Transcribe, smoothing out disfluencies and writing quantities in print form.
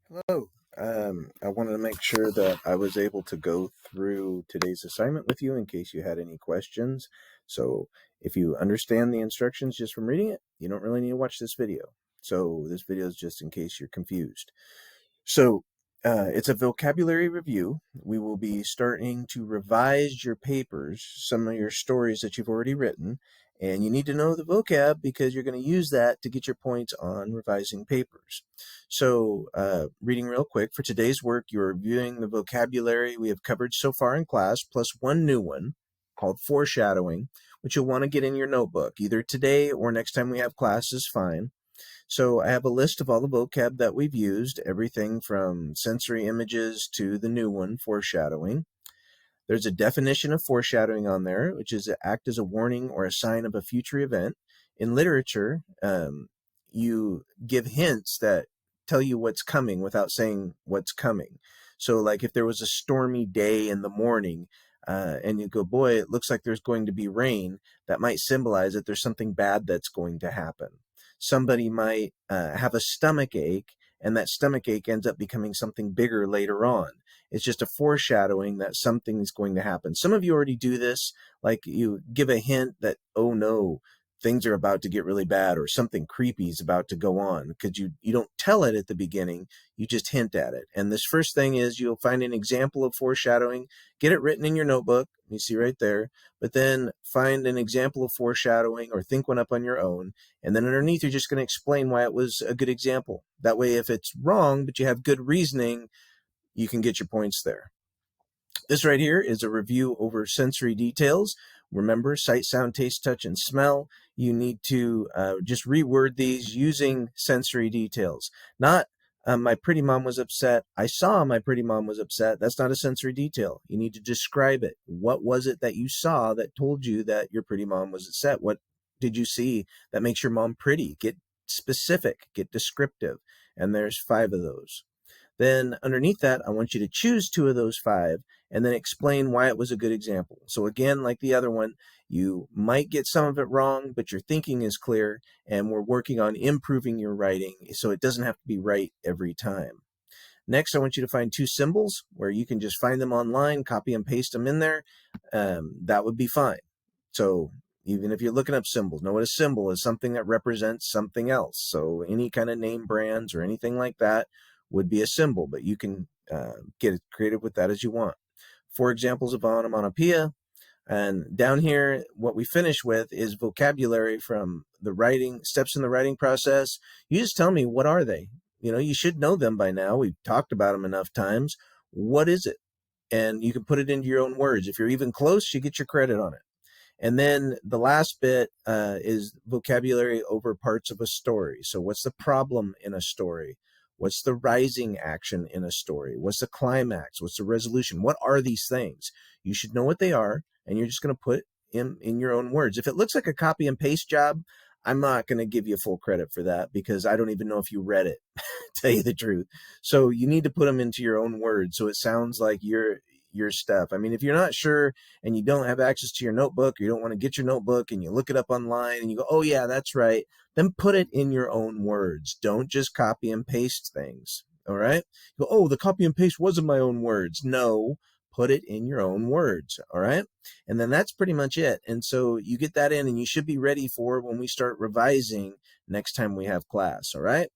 Hello. I wanted to make sure that I was able to go through today's assignment with you in case you had any questions. So if you understand the instructions just from reading it, you don't really need to watch this video. So this video is just in case you're confused. So it's a vocabulary review. We will be starting to revise your papers, some of your stories that you've already written, and you need to know the vocab because you're going to use that to get your points on revising papers. So reading real quick, for today's work, you're reviewing the vocabulary we have covered so far in class, plus one new one called foreshadowing, which you'll want to get in your notebook. Either today or next time we have class is fine. So I have a list of all the vocab that we've used, everything from sensory images to the new one, foreshadowing. There's a definition of foreshadowing on there, which is to act as a warning or a sign of a future event. In literature, you give hints that tell you what's coming without saying what's coming. So like if there was a stormy day in the morning, and you go, boy, it looks like there's going to be rain, that might symbolize that there's something bad that's going to happen. Somebody might have a stomach ache, and that stomach ache ends up becoming something bigger later on. It's just a foreshadowing that something is going to happen. Some of you already do this, like you give a hint that, oh no, things are about to get really bad or something creepy is about to go on, because you don't tell it at the beginning, you just hint at it. And this first thing is you'll find an example of foreshadowing, get it written in your notebook, you see right there, but then find an example of foreshadowing or think one up on your own. And then underneath, you're just going to explain why it was a good example. That way, if it's wrong, but you have good reasoning, you can get your points there. This right here is a review over sensory details. Remember, sight, sound, taste, touch, and smell. You need to just reword these using sensory details. Not my pretty mom was upset. I saw my pretty mom was upset. That's not a sensory detail. You need to describe it. What was it that you saw that told you that your pretty mom was upset? What did you see that makes your mom pretty? Get specific, get descriptive. And there's 5 of those. Then underneath that, I want you to choose 2 of those 5 and then explain why it was a good example. So again, like the other one, you might get some of it wrong, but your thinking is clear, and we're working on improving your writing so it doesn't have to be right every time. Next, I want you to find 2 symbols where you can just find them online, copy and paste them in there. That would be fine. So even if you're looking up symbols, know what a symbol is: something that represents something else. So any kind of name brands or anything like that would be a symbol, but you can get as creative with that as you want. 4 examples of onomatopoeia. And down here, what we finish with is vocabulary from the writing, steps in the writing process. You just tell me, what are they? You know, you should know them by now. We've talked about them enough times. What is it? And you can put it into your own words. If you're even close, you get your credit on it. And then the last bit is vocabulary over parts of a story. So what's the problem in a story? What's the rising action in a story? What's the climax? What's the resolution? What are these things? You should know what they are, and you're just going to put in your own words. If it looks like a copy and paste job, I'm not going to give you full credit for that because I don't even know if you read it, to tell you the truth. So you need to put them into your own words so it sounds like your stuff. I mean, if you're not sure and you don't have access to your notebook, or you don't want to get your notebook and you look it up online and you go, oh yeah, that's right, then put it in your own words. Don't just copy and paste things. All right. You go, oh, the copy and paste wasn't my own words. No, put it in your own words. All right. And then that's pretty much it. And so you get that in and you should be ready for when we start revising next time we have class. All right.